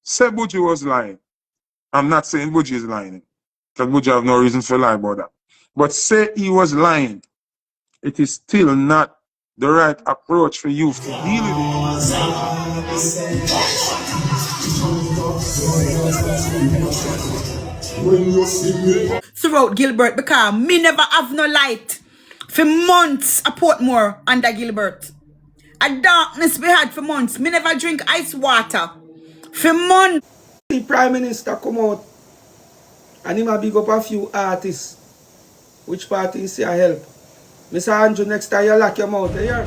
Say Buju was lying. I'm not saying Buju is lying, because Buju have no reason to lie about that. But say he was lying, it is still not the right approach for youth to deal with it. Throughout Gilbert, because me never have no light for months at Portmore under Gilbert. A darkness we had for months. Me never drink ice water for months. The Prime Minister come out and he might big up a few artists. Which party say I help? Mr. Anju, next time you lock your mouth here.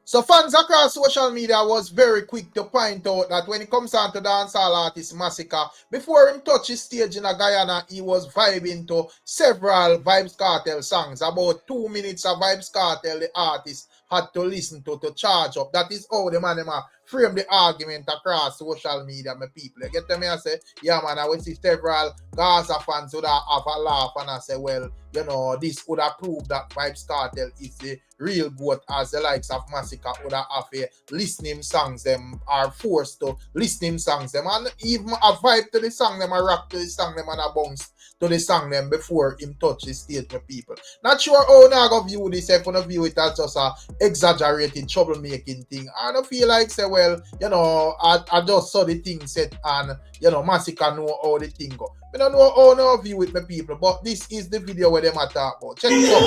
So fans across social media was very quick to point out that when it comes on to dancehall artist Masicka, before him touch his stage in Guyana, he was vibing to several Vybz Kartel songs. About 2 minutes of Vybz Kartel, the artist had to listen to charge up. That is how the man frame the argument across social media, my people. You get to me, I say, yeah man, I will see several Gaza fans would have a laugh and I say, well, you know, this would have proved that Vybz Kartel is the real goat, as the likes of Masicka would have a listening songs them are forced to listening songs them and even a vibe to the song them, a rock to the song them and a bounce to the song them before him touch the stage with people. Not sure how I go view this, if I view it as just a exaggerated troublemaking thing. I don't feel like say, well, you know, I just saw the thing set and you know Masicka know how the thing go. I don't know how I view it my people, but this is the video where them are talk about. Check it out.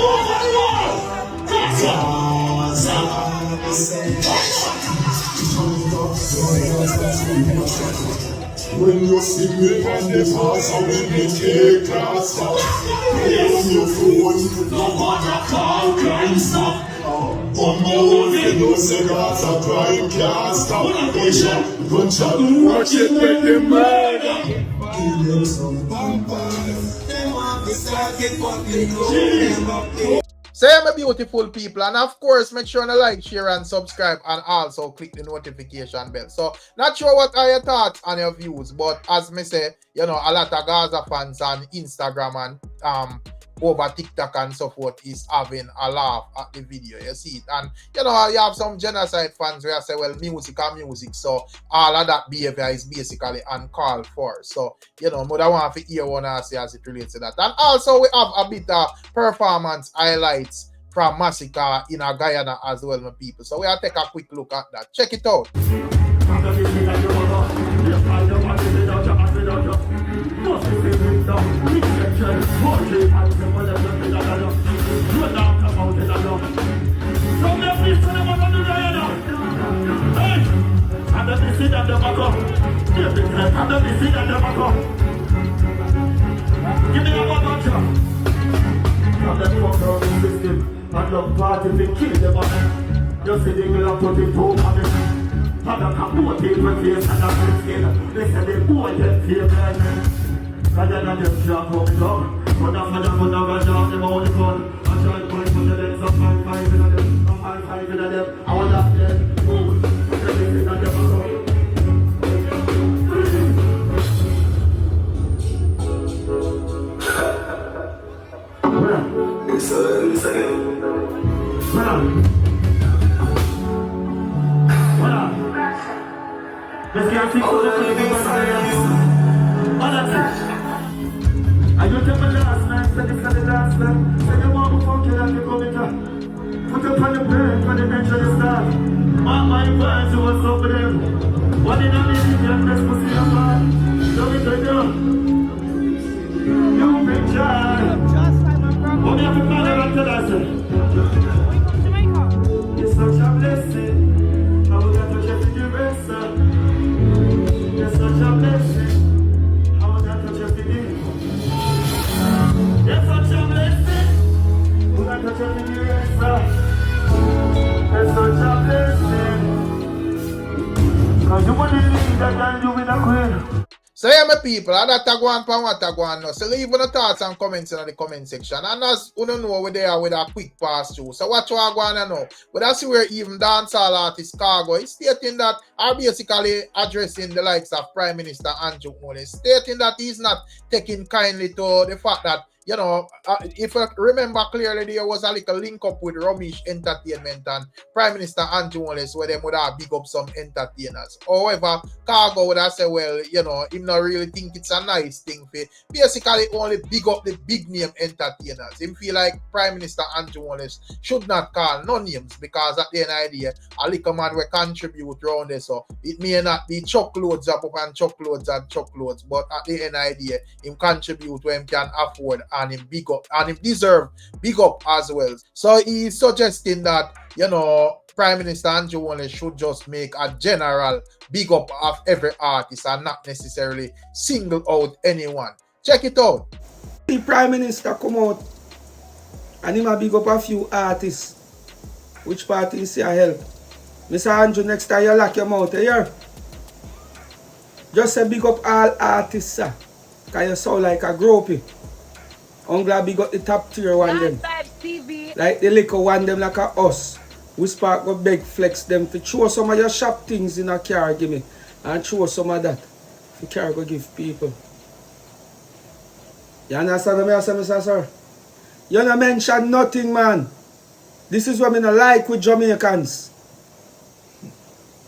When you see me on the house, I will be take class. On your phone, no matter how crime stop. On my own, you know, cigars are crime can't stop. Gunshot, watch it with the murder. Give them some vampires. They want to start it, but they know. So my beautiful people, and of course make sure to like, share and subscribe and also click the notification bell. So not sure what are your thoughts and your views, but as me say, you know, a lot of Gaza fans on Instagram and over TikTok and so forth is having a laugh at the video. You see it, and you know you have some genocide fans where say, well, music and music, so all of that behavior is basically uncalled for. So you know, I want to hear one I say as it relates to that. And also we have a bit of performance highlights from Masicka in Guyana as well, my people. So we'll take a quick look at that. Check it out. I love party to kill them on. You see the girl put it over me. And I can put it with face and I skin. They say they boy get feel like me. I don't just jump up down. But I'm gonna jump them all the gun. I try to point for the legs of my five in them. I'm high five in them. I want that dead. Move. Everything that they go. Let's get things to the living and you tell me last night, said this the last night. Said you want to fuck you like you come in. Put up on the brain for the bench of the start. My advice you was up with them. What did I mean? You best pussy your man. Don't be good, you big child. What do you have to find out until I say? It's such a blessing. I would have to check with the rest. It's such a blessing. I would have to check with the it's such a blessing. We got to check in the rest. It's such a blessing. Cause you want to leave that and you with a queen. So yeah, my people, and that go on from what I go on now. So leave your thoughts and comments in the comment section. And as you don't know, we're there with a quick pass through. So what you are going to know? But that's where even dancehall artist Khago is stating that are basically addressing the likes of Prime Minister Anju, stating that he's not taking kindly to the fact that you know, if I remember clearly, there was a little link up with Ramesh Entertainment and Prime Minister Anju Holness, where they would have big up some entertainers. However, Khago would have said, well, you know, him not really think it's a nice thing for basically only big up the big name entertainers. Him feel like Prime Minister Anju Holness should not call no names, because at the end of the day, a little man will contribute around this. So it may not be truckloads up and truckloads and truckloads, but at the end of the day, him contribute where him can afford, and him big up, and him deserve big up as well. So he's suggesting that, you know, Prime Minister Anju Holness should just make a general big up of every artist and not necessarily single out anyone. Check it out. The Prime Minister come out and he might big up a few artists. Which party you see I help? Mr. Anju, next time you lock your mouth, you hear? Just say big up all artists, sir. Because you sound like a gropey. I'm glad big up the top tier one them. Like the little one them like a us. We spark go beg flex them to show some of your shop things in a car, give me. And show some of that. The car go give people. You understand what I say, Mr. Sir? You don't mention nothing, man. This is what I don't like with Jamaicans.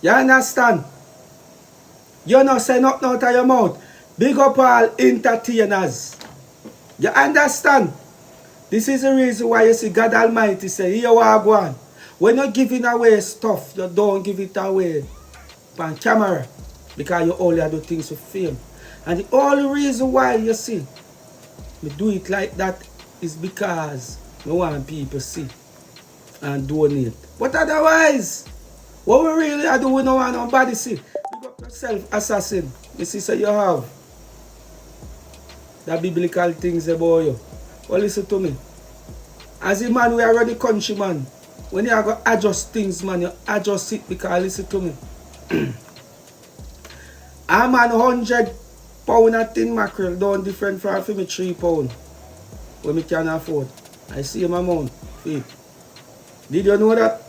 You understand? You don't say nothing out of your mouth. Big up all entertainers. You understand? This is the reason why you see God Almighty say, here we are going. When you're giving away stuff, you don't give it away on camera. Because you only do things for fame. And the only reason why you see me do it like that is because I want people to see and donate. But otherwise, what we really do, we don't want nobody see. Pick up yourself, assassin. You see, so you have the biblical things about you. Well, listen to me. As a man, we are already country, man. When you are going to adjust things, man, you adjust it because, listen to me. I'm on 100 pound of tin mackerel, down different from me 3 pound. When me can afford. I see my amount. Feet. Did you know that?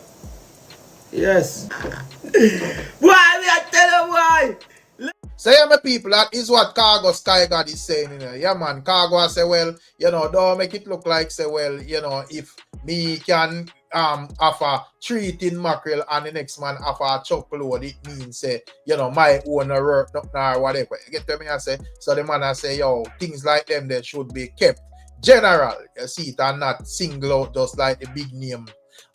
Yes. Why me I tell you why? So yeah, my people, that is what Khago Sky God is saying, you know. Yeah, man, Khago say, well, you know, don't make it look like, say, well, you know, if me can offer 3 tin mackerel and the next man offer a truckload, it means, say, you know, my owner work or whatever. You get to me, I say? So the man I say, yo, things like them, they should be kept general, you see it, and not single out just like the big name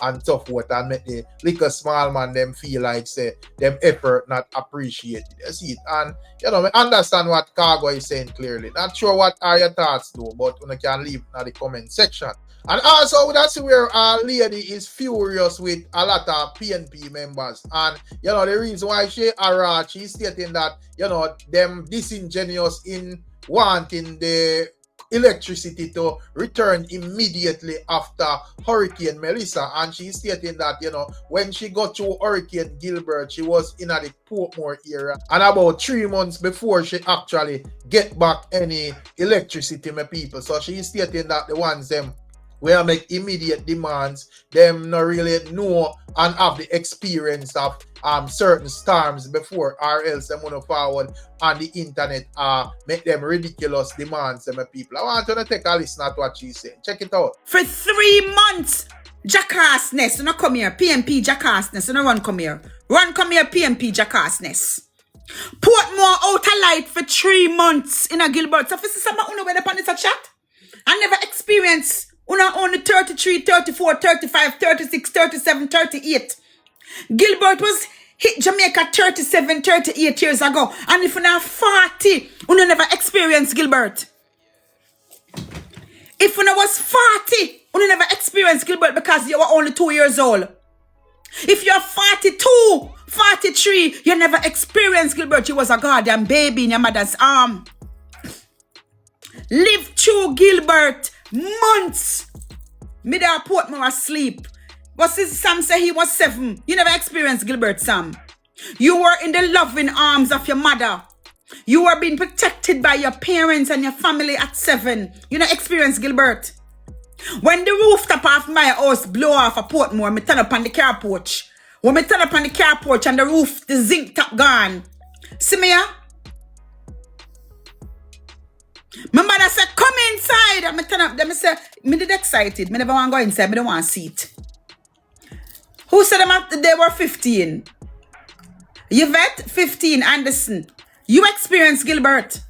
and so forth, and make the little small man them feel like, say, them effort not appreciated. You see it, and you know, I understand what Khago is saying clearly. Not sure what are your thoughts though, but you can leave in the comment section. And also, that's where our lady is furious with a lot of PNP members. And, you know, the reason why she's stating that, you know, them disingenuous in wanting the electricity to return immediately after Hurricane Melissa, and she's stating that, you know, when she got through Hurricane Gilbert, she was in the Portmore area, and about 3 months before she actually get back any electricity, my people. So she's stating that the ones them where make immediate demands, them not really know and have the experience of certain storms before, or else them want to forward on the internet make them ridiculous demands, my people. I want you to take a listen at what she's saying. Check it out. For 3 months, jackassness. You know, come here, PMP jackassness. You know, run come here. Run come here, PMP jackassness. Portmore out of light for 3 months in a Gilbert. So if this is someone who went up on this chat, I never experienced only 33, 34, 35, 36, 37, 38. Gilbert was hit Jamaica 37, 38 years ago. And if you're not 40, you never experienced Gilbert. If you was 40, you never experienced Gilbert because you were only 2 years old. If you're 42, 43, you never experienced Gilbert. You was a goddamn baby in your mother's arm. Live through Gilbert months. Me there Portmore asleep. But since Sam said he was 7, you never experienced Gilbert, Sam. You were in the loving arms of your mother. You were being protected by your parents and your family at 7. You never experienced Gilbert. When the rooftop of my house blow off a Portmore, me turn up on the car porch. When me turn up on the car porch and the roof, the zinc top gone. See me here? My mother said, come inside. I'm turn up. Them say, me did excited. Me never want to go inside. Me don't want to see it. Who said they were 15? Yvette, 15. Anderson. You experienced Gilbert.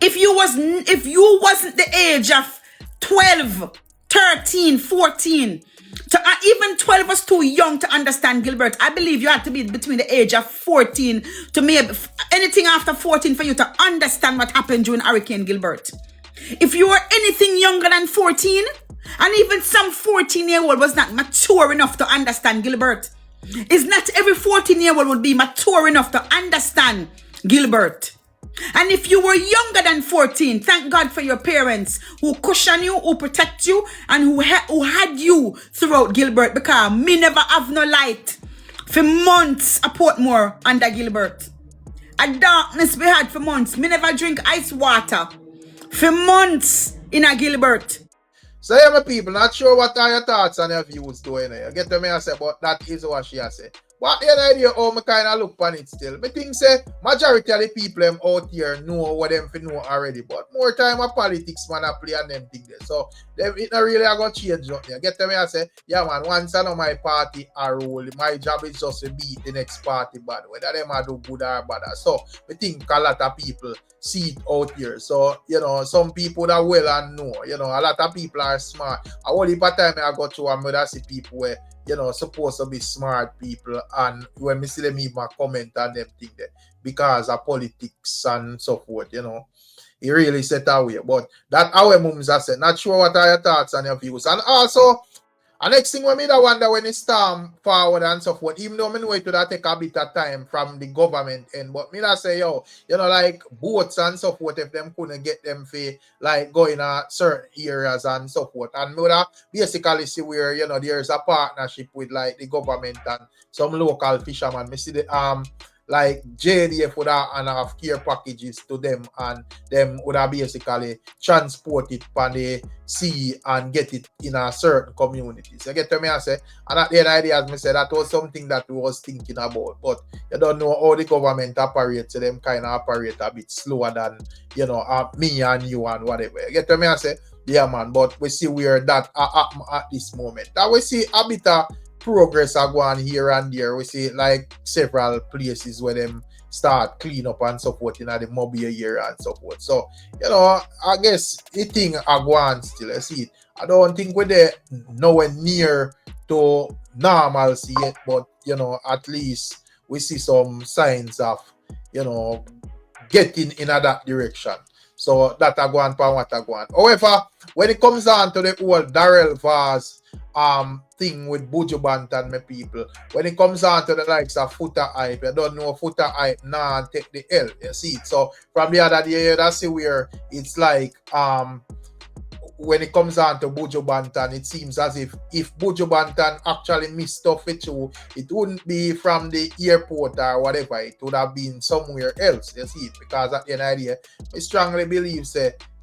If you wasn't the age of 12, 13, 14, even 12 was too young to understand Gilbert. I believe you had to be between the age of 14 to maybe anything after 14 for you to understand what happened during Hurricane Gilbert. If you were anything younger than 14, and even some 14-year-old was not mature enough to understand Gilbert. It's not every 14-year-old would be mature enough to understand Gilbert. And if you were younger than 14, thank God for your parents who cushion you, who protect you, and who had you throughout Gilbert, because me never have no light for months at Portmore under Gilbert. A darkness we had for months. Me never drink ice water for months in a Gilbert. So yeah, my people, not sure what are your thoughts and your views doing here. You get to me and say, but that is what she has said. What the idea how me kind of look on it still? Me think say majority of the people out here know what them know already, but more time of politics man a play and them thing there. So them it not really a go change up there. Get to me and say, yeah man, once I know my party are role, my job is just to beat the next party bad, whether them are do good or bad. So me think a lot of people see it out here. So, you know, some people that well and know, you know, a lot of people are smart. A whole heap of time I go to and I see people where, you know, supposed to be smart people, and when me see them even comment on them thing there because of politics and so forth, you know, he really set away. But that our mums I said, not sure what are your thoughts and your views. And also, the next thing we I wonder when it storm forward and so forth, even though I know it would take a bit of time from the government end, but me not say, yo, you know, like boats and so forth, if them couldn't get them for like going to certain areas and so forth. And me would basically see where, you know, there's a partnership with like the government and some local fishermen. Me see the like JDF would have care packages to them, and them would have basically transport it on the sea and get it in a certain communities. You get to me I say, and at the end of the day, as I said, that was something that we was thinking about, but you don't know how the government operates, so them kind of operate a bit slower than, you know, me and you and whatever. You get to me I say, yeah man, but we see where that happen at this moment. That we see a bit of progress are going here and there. We see like several places where them start clean up and so forth in the mobile year and so forth. So, you know, I guess the thing are going still. I see it. I don't think we're there nowhere near to normalcy yet, but you know, at least we see some signs of, you know, getting in that direction. So that are going for what are going. However, when it comes down to the whole Darrell Vaz thing with Buju Banton, my people, when it comes down to the likes of Foota hype, you don't know Foota hype nah take the L. You see it. So from the other day, that's where it's like when it comes down to Buju Banton, it seems as if Buju Banton actually missed stuff with you, it wouldn't be from the airport or whatever, it would have been somewhere else. You see it, because at the end of the day, I strongly believe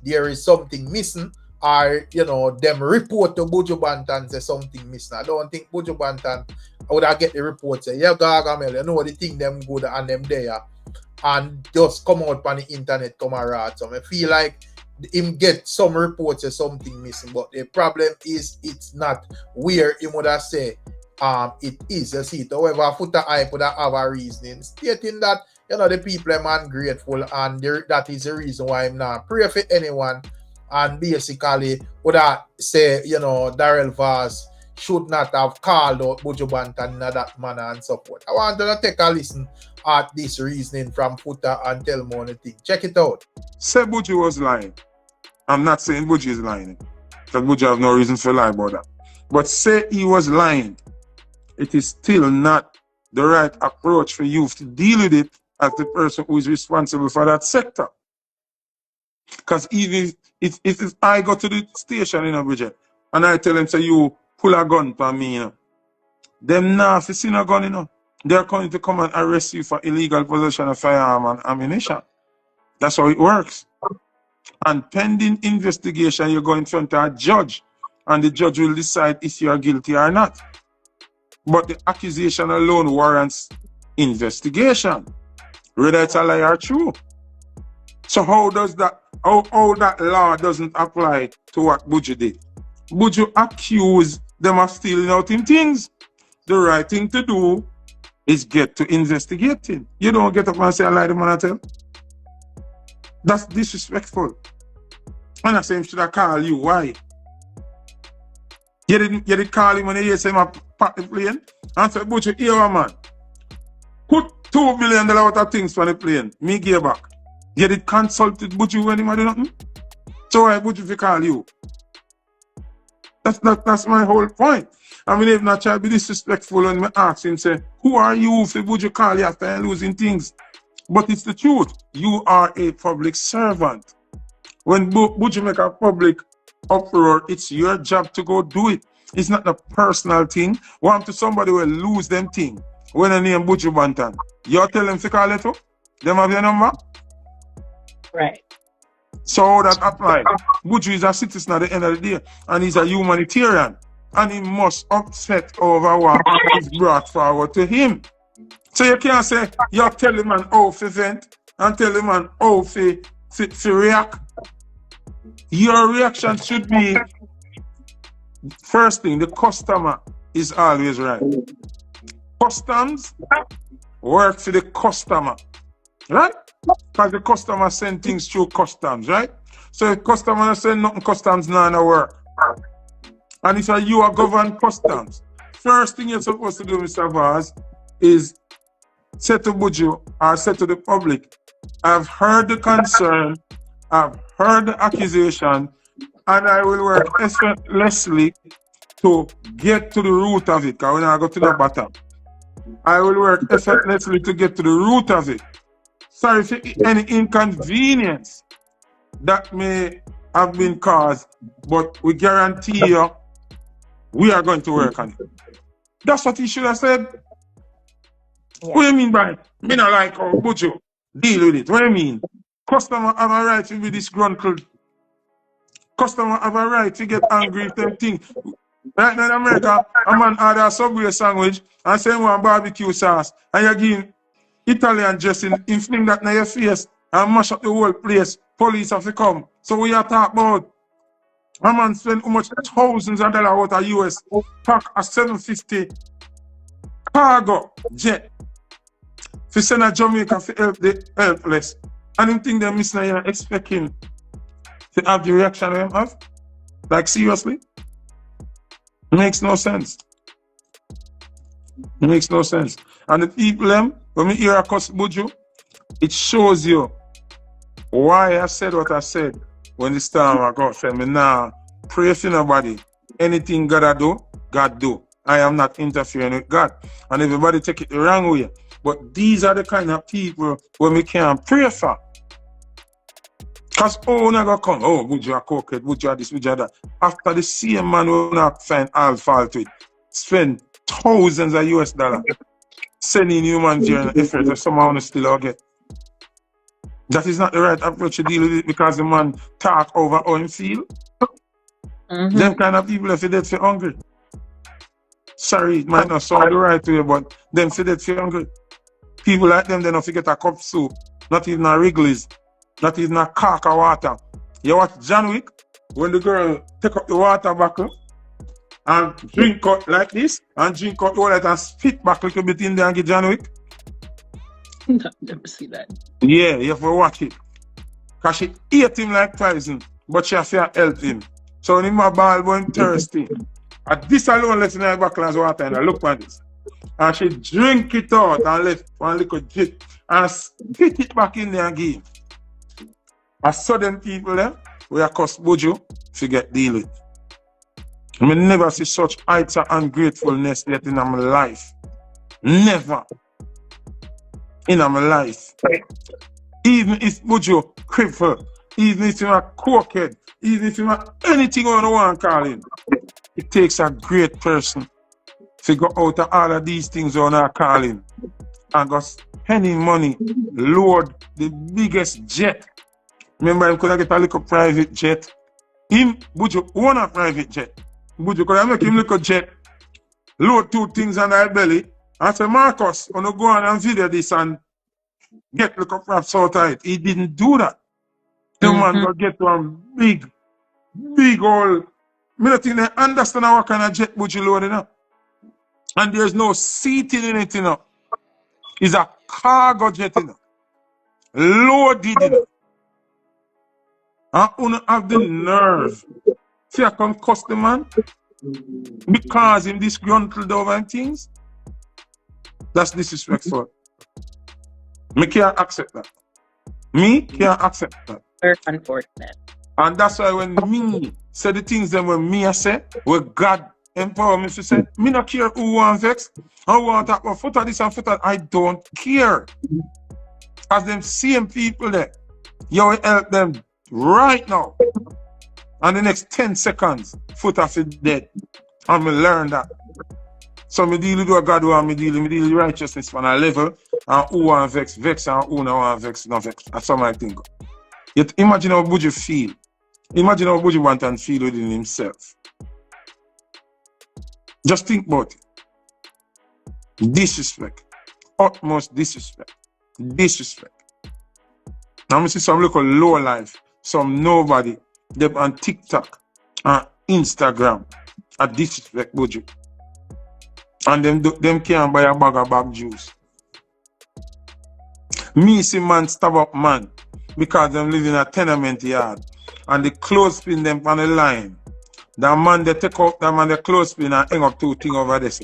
there is something missing, or you know, them report to Buju Banton say something missing. I don't think Buju Banton would have get the report say, yeah, Gargamel, you know the thing them good and them there, and just come out on the internet, come around. So I feel like him get some reports or something missing, but the problem is it's not where he would have say it is. You see it. However, Foota hype would have a reasoning stating that, you know, the people are ungrateful, and that is the reason why I'm not pray for anyone, and basically would have say, you know, Darrell Vaz should not have called out Buju Banton in that manner and so forth. I want to take a listen at this reasoning from Foota and tell me one thing. Check it out. Say Buju was lying. I'm not saying Buju is lying, because Buju have no reason to lie about that. But say he was lying, it is still not the right approach for youth to deal with it as the person who is responsible for that sector. Because even if I go to the station in Bridget and I tell them, say, you pull a gun for me, you know, them now, if you see a gun, you know, they're going to come and arrest you for illegal possession of firearm and ammunition. That's how it works. And pending investigation, you go in front of a judge, and the judge will decide if you are guilty or not. But the accusation alone warrants investigation, whether it's a lie or true. So how does that how that law doesn't apply to what Buju did. Buju accused them of stealing out him things. The right thing to do is get to investigating. You don't get up and say, I lie the man I tell. That's disrespectful. And I say him should I call you. Why? You didn't call him when you say him pack the plane and say, Buju, here man. Put $2 billion out of things for the plane. Me give back. You did consult with Buju when he do nothing? So why Buju if call you? That's my whole point. I mean, if not try to be disrespectful when me ask him, say, who are you if Buju call you after losing things? But it's the truth. You are a public servant. When Buju make a public uproar, it's your job to go do it. It's not a personal thing. Want to somebody will lose them thing. When I name Buju Banton, you tell them to call it up? Them have your number? Right. So that applies. Buju is a citizen at the end of the day, and he's a humanitarian. And he must upset over what is brought forward to him. So you can't say, you tell the man how to vent and tell the man how to react. Your reaction should be, first thing, the customer is always right. Customs work for the customer, right? Because the customer send things through customs, right? So if customer send nothing, customs not work. And it's you are governed customs. First thing you're supposed to do, Mr. Vaz, is say to Buju or say to the public, I've heard the concern, I've heard the accusation, and I will work effortlessly to get to the root of it. Because when I go to the bottom, I will work effortlessly to get to the root of it. Sorry for any inconvenience that may have been caused, but we guarantee you we are going to work on it. That's what he should have said. Yeah. What do you mean by me not like Buju? Deal with it. What do you mean? Customer have a right to be disgruntled. Customer have a right to get angry with them things. Right now in America, a man order a Subway sandwich and say one barbecue sauce, and you give him Italian dressing, him fling that in your face and mash up the whole place. Police have to come. So we are talking about a man spend how much thousands of dollars out of US, pack a 750 Khago jet to send a Jamaica to help the helpless. And him think they're missing, you're expecting to have the reaction they have? Like seriously? It makes no sense. It makes no sense. And the people them, when we hear a cuss Buju, it shows you why I said what I said when the storm I got said me nah pray for nobody. Anything God do, God do. I am not interfering with God. And everybody take it the wrong way. But these are the kind of people where we can't pray for. Because not gonna come, Buju a cokehead, Buju a this, Buju a that. After the same man will not find all fault with, spend thousands of US dollars sending human being effort that somehow still get. That is not the right approach to deal with it because the man talk over how him feel. Them kind of people are dead for hungry. Sorry, it might not sound the right way, but them for dead for hungry. People like them, they don't forget a cup of soup, not even a Wrigley's, not even a cork of water. You watch John Wick, when the girl take up the water bottle and drink out like this, and drink out all that and spit back a little bit in there and get John Wick. No, never see that. Yeah, you have to watch it. Because she ate him like poison, but she has to help him. So when him a ball going thirsty, and this alone left in her buckle as water and I look at this. And she drink it out and left one little jet and spit it back in there and give him. I saw them people there, we are cuss Buju to get deal with. I never see such heights of ungratefulness yet in my life. Never. In my life. Even if Buju crippled, even if you're a cokehead, even if you're anything on the one calling, it takes a great person to go out of all of these things on our calling and go spending money, load the biggest jet. Remember, him could get a little private jet. Him, Buju, own a private jet. Buju could make him little jet, load 2 things on our belly, and say, Marcus, I'm going to go on and video this and get little props out of it. He didn't do that. The man go get one big old. Me don't think they understand what kind of jet Buju loading up. And there's no seating in it, you know. It's a cargo jet, you know. Loaded, you know. And you have the nerve to come cuss the man because him disgruntled over and things. That's disrespectful. Me can't accept that. Me can't accept that. Very unfortunate. And that's why when me say the things that when me I say, where God empower me to say, me not care who want vex, I want to talk about Foota this and Foota, I don't care. As them same people there, you will help them right now. And the next 10 seconds, Foota is dead. And me learn that. So me deal with what God want me deal with righteousness on a level, and who want vex, and who not want vex, not vex. That's how I think. Yet imagine how Buju feel. Imagine how Buju Banton feel within himself. Just think about it. Disrespect. Utmost disrespect. Disrespect. Now I see some local low life, some nobody, them on TikTok and Instagram at disrespect Buju. And them can't buy a bag of bag juice. Me see man stab up man because them live in a tenement yard and the clothespin them on the line. That man they take out that man the clothespin and hang up 2 things over this.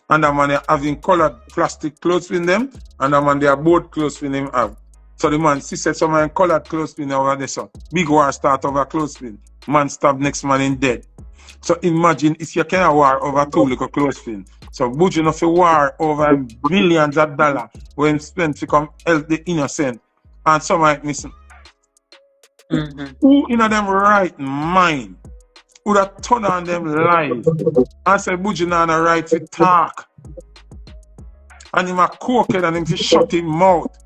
And that man they having colored plastic clothespin them and that man they are both clothespin them have. So the man see said someone colored clothespin over this. Big war start over clothespin. Man stab next man in dead. So imagine if you can war over 2 little clothespin. So Buju no fi war over millions of dollars when spent to come help the innocent and some might missing. Who in them right mind would have turned on them live and say Buju not a right to talk. And him a cokehead and him to shut him mouth.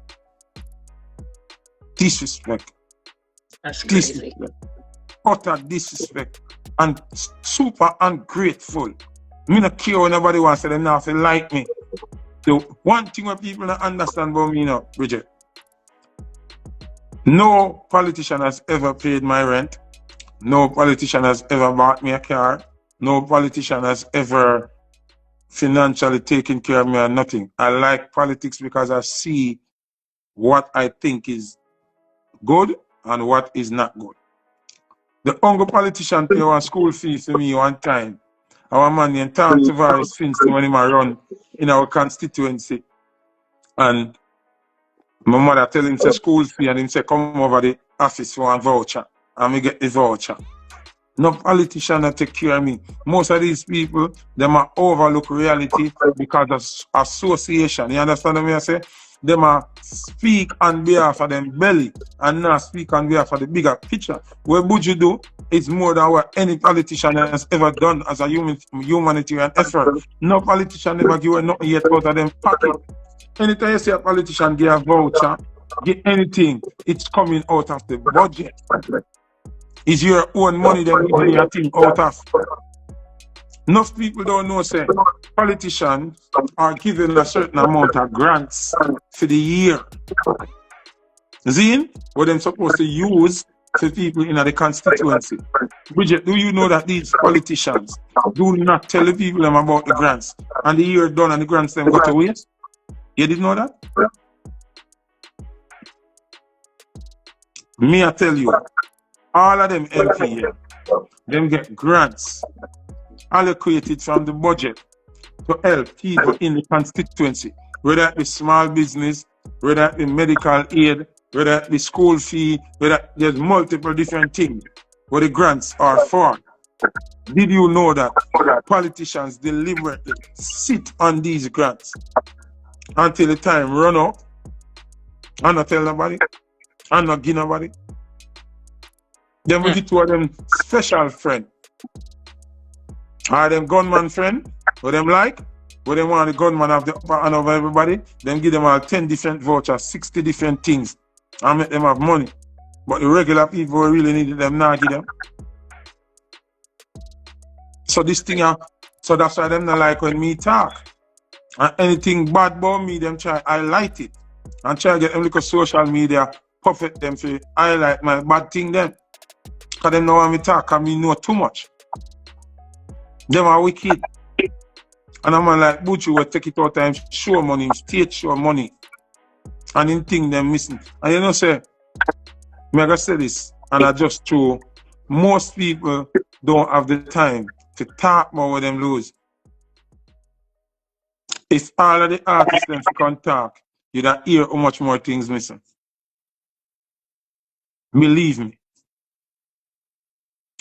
Disrespect. That's crazy. Disrespect. Utter disrespect. And super ungrateful. Me not care when nobody wants to say them now feel like me. The one thing what people don't understand about me now, Bridget. No politician has ever paid my rent. No politician has ever bought me a car. No politician has ever financially taken care of me or nothing. I like politics because I see what I think is good and what is not good. The only politician pay one school fees to me one time. Our man named Tom Tavares Finston when he run in our constituency. And my mother tell him say school fee and him say come over the office for a voucher. And we get the voucher. No politician that take care of me. Most of these people, them are overlook reality because of association. You understand what I say? Them are speak on behalf of them belly and not speak on behalf of the bigger picture. What Buju do is more than what any politician has ever done as a humanitarian effort. No politician ever give nothing yet out of them pocket. Anytime you see a politician give a voucher, get anything, it's coming out of the budget. It's your own money that you give a thing out of. Enough people don't know, say, politicians are given a certain amount of grants for the year. See, what they're supposed to use for people in the constituency. Bridget, do you know that these politicians do not tell the people them about the grants? And the year done and the grants them go to waste? You didn't know that? Me, I tell you, all of them MP here, them get grants allocated from the budget to help people in the constituency, whether it be small business, whether it be medical aid, whether it be school fee, whether there's multiple different things where the grants are for. Did you know that politicians deliberately sit on these grants until the time run out and not tell nobody and not give nobody? Then we get to them special friend. Are them gunman friend? What them like? What them want the gunman have the upper hand over everybody? Then give them all 10 different vouchers, 60 different things, and make them have money. But the regular people who really need them now give them. So this thing, so that's why them not like when me talk. And anything bad about me, them try highlight it. And try to get them little social media perfect them for highlight my bad thing them. Because them know when me talk and me know too much. Them are wicked. And a man like Buju will take it out time, show money, stage show money. And in thing them missing. And you know say, me I gotta say this, and I just true, most people don't have the time to talk about what them lose. If all of the artists them can talk, you'd hear how much more things missing. Believe me.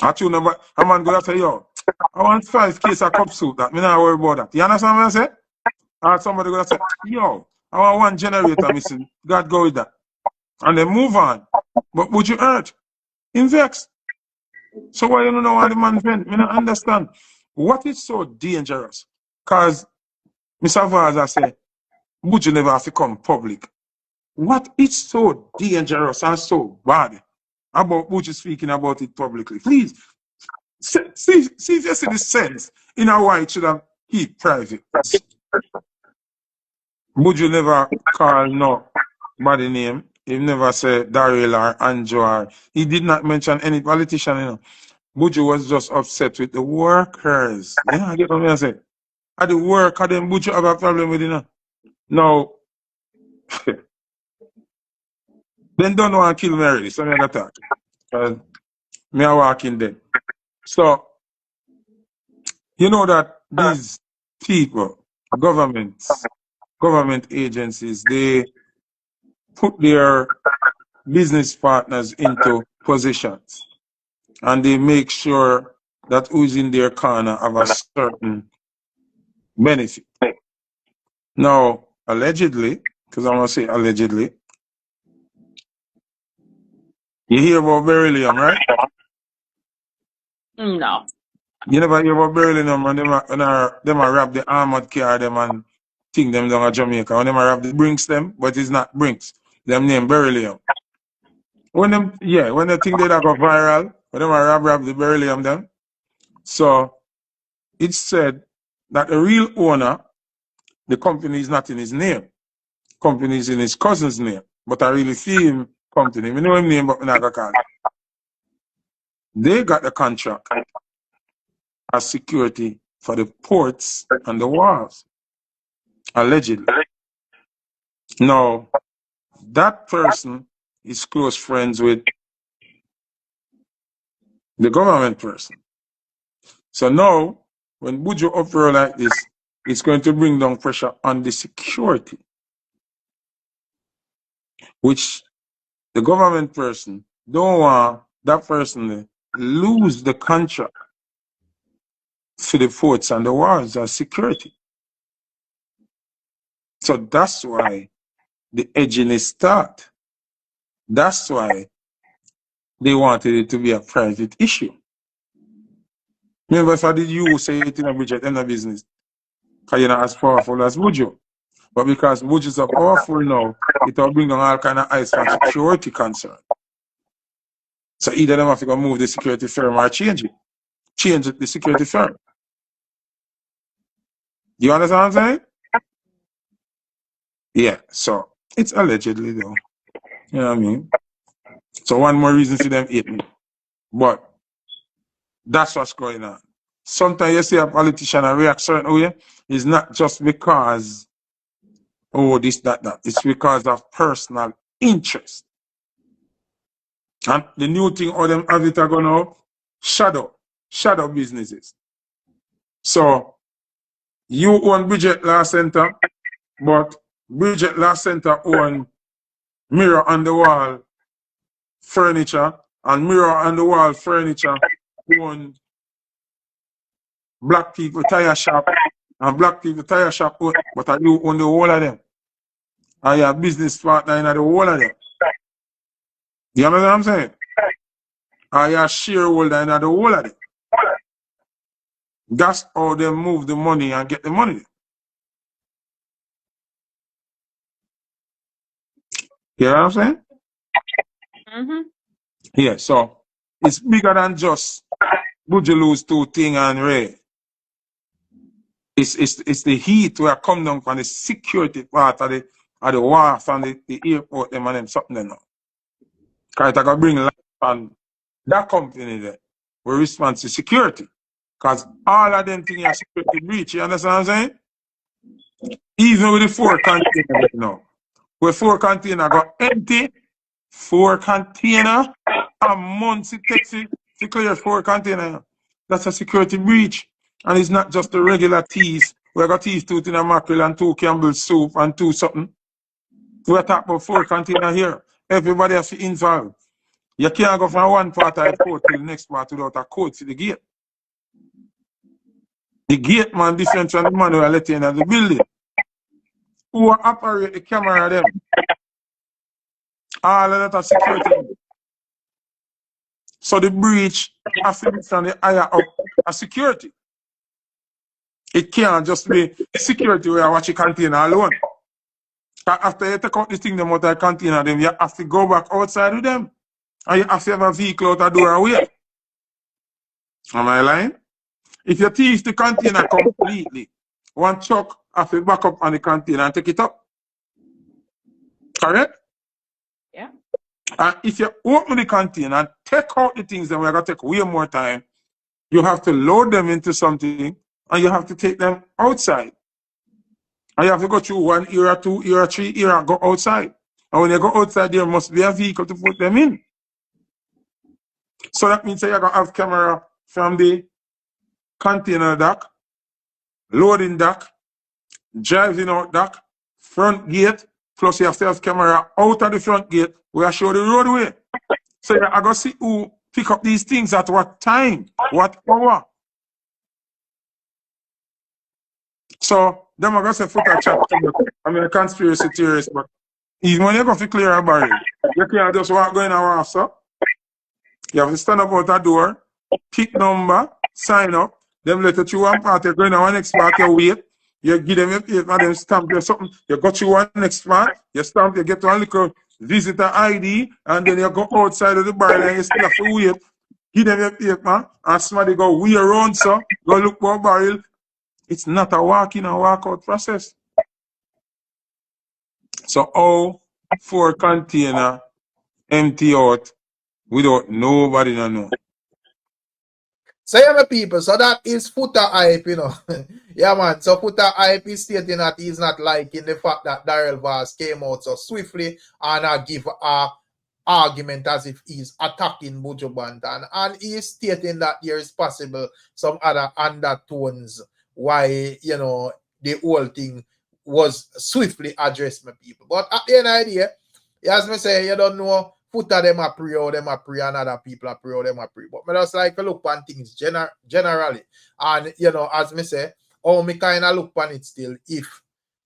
I tune about a man go say, yo, I want 5 cases of cup soup that. Me not worry about that. You understand what I say? And somebody go say, yo, I want 1 generator missing. God go with that. And then move on. But would you hurt? Invest. So why you don't know how the man vent? Me not understand. What is so dangerous? Because Mr. Vaza say, Buju never have to come public. What is so dangerous and so bad about Buju speaking about it publicly? Please, see if you see the sense in how why it should have keep private. Buju never call no body name. He never said Daryl or Anju or he did not mention any politician, you know. Buju was just upset with the workers. Yeah, I get what I say. At the worker, then Buju have a problem with it, you know. Now, then don't want to kill me already, so I'm going to talk. Because me are walking dead. So, you know that these people, government agencies, they put their business partners into positions and they make sure that who's in their corner have a certain benefit. Now, allegedly, because I'm going to say allegedly, you hear about beryllium, right? No. You never hear about beryllium and them are wrap the armored car them and think them down at Jamaica. When them are wrap the Brinks them, but it's not Brinks. Them name beryllium. When they think they go viral, when them are wrap the beryllium them. So it's said that the real owner, the company is not in his name. Company is in his cousin's name. But I really see him company. I know him name, but I'm not gonna call it. They got the contract as security for the ports and the walls. Allegedly. Now, that person is close friends with the government person. So now, when Buju uproar like this, it's going to bring down pressure on the security, which the government person don't want that person to lose the contract to the forts and the walls as security. So that's why the edging is start. That's why they wanted it to be a private issue. Remember, if I did you say it in a budget in a business, because you're not as powerful as Buju. But because Buju is so powerful now, it will bring down all kind of eyes from security concern. So either them have to go move the security firm or change it. Change the security firm. You understand what I'm saying? Yeah, so it's allegedly though. You know what I mean? So one more reason for them hate me. But that's what's going on. Sometimes you see a politician react certain way, it's not just because, oh, this, that. It's because of personal interest. And the new thing all them have it are going out, shadow businesses. So you own Bridget Law Center, but Bridget Law Center own mirror on the wall furniture, and mirror on the wall furniture own black people tire shop, and black people tire shop own, but you own the whole of them. And your business partner in the whole of them. You understand what I'm saying? And your shareholder in the whole of them. That's how they move the money and get the money. You know what I'm saying? Mm-hmm. Yeah, so it's bigger than just Buju lose 2 things and Ray. It's the heat where I come down from the security part of the wharf and the airport them and them something there now. Because it's going to bring life on that company there. We respond to security. Because all of them things are security breach. You understand what I'm saying? Even with the 4 containers now. Where 4 containers got empty, 4 containers, a month it takes to clear 4 containers. That's a security breach. And it's not just the regular teas. We got teas, 2 tin of mackerel and 2 Campbell's soup and 2 something. We're talking about 4 containers here. Everybody has to involve. You can't go from one part of the port to the next part without a code to the gate. The gate man different from the man who are letting in the building. Who operate the camera them. All of that are security. So the breach has to be from the higher up a security. It can't just be the security where I watch a container alone. After you take out this thing, them out of the container, them, you have to go back outside with them. And you have to have a vehicle out the door away. Am I lying? If you thief the container completely, one truck have to back up on the container and take it up. Correct? Yeah. And if you open the container and take out the things, then we're going to take way more time. You have to load them into something and you have to take them outside. And you have to go through 1 era, 2 era, 3 era, go outside. And when you go outside, there must be a vehicle to put them in. So that means you're going to have camera from the container dock, loading dock, driving out dock, front gate, plus you have to have camera out of the front gate where I show the roadway. So you're going to see who pick up these things at what time, what hour. So them are going to say Foota chat. I mean, a conspiracy theorist, but even when you go to clear a barrel, you can't just walk going and walk, so. You have to stand up out the door, pick number, sign up, them let you through one part, you're going to one next part, you wait, you give them your paper, them stamp you something, you go to one next part, you stamp, you get one little visitor ID, and then you go outside of the barrel and you still have to wait, give them your paper, and somebody go way around, so, go look for a barrel. It's not a walk-in and walk-out process. So, all 4 container empty out without nobody to know. So yeah, my people, so that is Foota hype, you know. Yeah, man. So Foota hype is stating that he's not liking the fact that Vybz came out so swiftly and give a argument as if he's attacking Buju Banton. And he's stating that there is possible some other undertones why, you know, the whole thing was swiftly addressed, my people. But at the end of the day, as me say, you don't know Foota them a pray, or them a pray, and other people a pray, or them a pray. But me just like to look on things generally. And, you know, as me say, how me kind of look on it still, if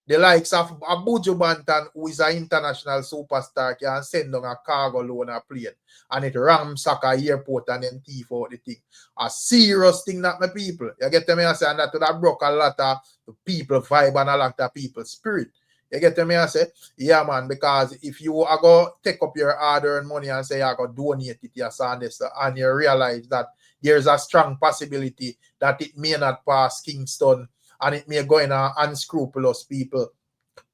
the likes of Buju Banton, who is an international superstar, can send down a cargo load on a plane, and it ramsack a airport and then thief out the thing. A serious thing that my people. You get me? I say, and that would have broke a lot of people vibe and a lot of people's spirit. You get me? I say, yeah, man, because if you are going to take up your hard-earned money and say you're going to donate it to your son, and you realize that there's a strong possibility that it may not pass Kingston and it may go in unscrupulous people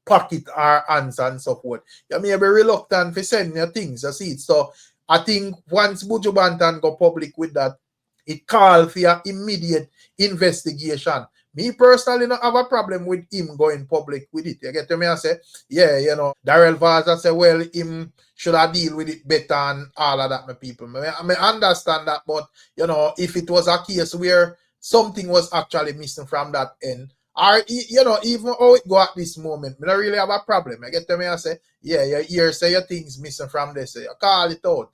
pocket our hands and so forth, you may be reluctant to send your things, you see. So I think once Buju Banton go public with that, it calls for your immediate investigation. Me personally don't have a problem with him going public with it. You get to me? I say, yeah, you know, Vybz, I say, well, him should I deal with it better and all of that, my people. I may understand that, but, you know, if it was a case where something was actually missing from that end, or, you know, even how it go at this moment, I don't really have a problem. You get to me? I say, yeah, you hear say your things missing from this, you call it out.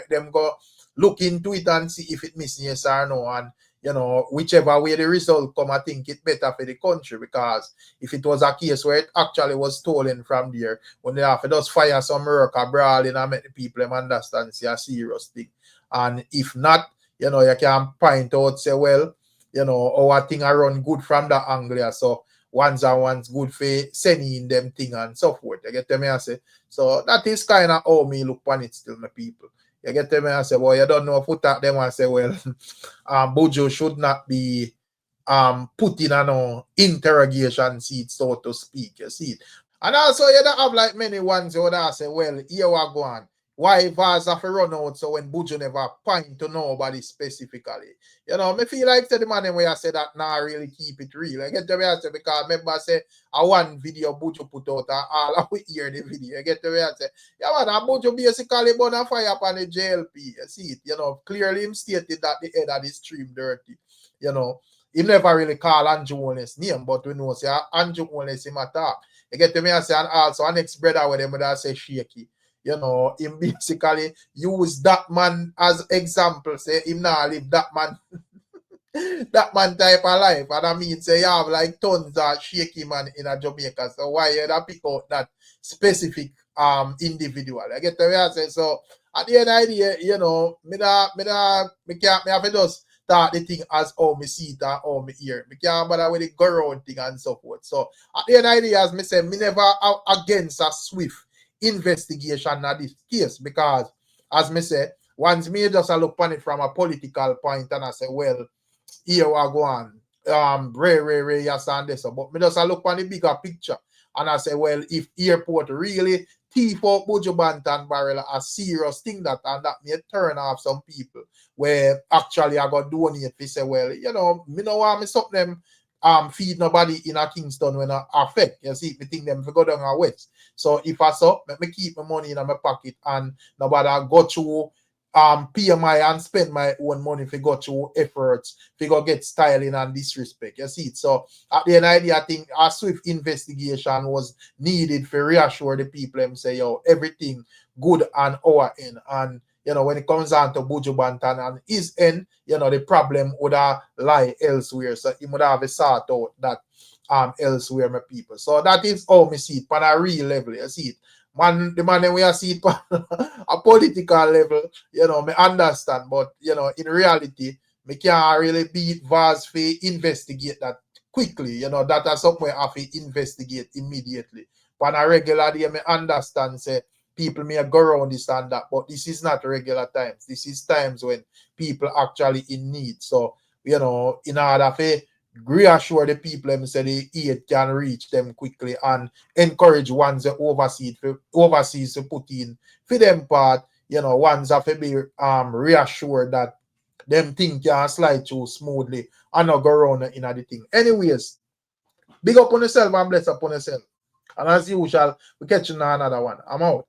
Them go look into it and see if it missing, yes or no, and you know, whichever way the result come, I think it better for the country, because if it was a case where it actually was stolen from there, when they have to just fire some work or brawling and make the people them understand it's a serious thing. And if not, you know, you can point out, say, well, you know, our thing are run good from that angle, so ones and ones good for sending them thing and so forth. You get me? I say, so that is kind of how me look on it still, my people. You get me? I say, well, you don't know Foota them and say, well, Buju should not be put in an interrogation seat, so to speak. You see it. And also, you don't have like many ones who would say, well, here we go on. why Vybz have to run out so when Buju never point to nobody specifically. You know, me feel like the man where I say that now really keep it real. I get the way I say because remember I say I one video Buju put out and all of we hear the video. I get the way I say, yeah man, and Buju basically burn a fire upon the JLP. You see it, you know, clearly him stated that the head of the stream dirty. You know, he never really call Anju Holness name, but we know say Anju Holness him attack. You get to me I say, and also our next brother with him that say shaky. You know, him basically use that man as example. Say him now live that man that man type of life. And I mean say you have like tons of shaky man in a Jamaica. So why you da pick out that specific individual? I get the way I say. So at the end of the day, you know, me have to just start the thing as how me see it and how me hear. Me can't bother with the go around thing and so forth. So at the end of the day, as me say, me never against a swift investigation at this case because as me say, once me just look on it from a political point and I say, well, here we go on. Ray, yes, and this. But me just look on the bigger picture and I say, well, if airport really thief out Buju Banton barrel a serious thing that and that may turn off some people where actually I got donate to say, well, you know, me know why me stop them feed nobody in a Kingston when I affect. You see, me think them to go down our west. So if I so, let me keep my money in my pocket and nobody go through PMI and spend my own money if you go through efforts, if you go get styling and disrespect. You see it. So at the end of the day, I think a swift investigation was needed for reassure the people and say, yo, everything good on our end. And you know, when it comes down to Buju Banton and his end, you know, the problem would lie elsewhere. So he would have a sort out that elsewhere, my people. So that is how me see it on a real level. You see it. Man, the man we see it on a political level, you know, me understand, but you know, in reality, me can't really beat Vybz for investigate that quickly. You know, that is something I have to investigate immediately. On a regular day, me understand say people may go around this and that, but this is not regular times. This is times when people actually in need. So, you know, in order to reassure the people and say the aid can reach them quickly and encourage ones that overseas to put in for them part, you know, ones have to be reassured that them things can slide through smoothly and not go around in the thing. Anyways, big up on yourself and bless upon yourself. And as usual, we catch you on another one. I'm out.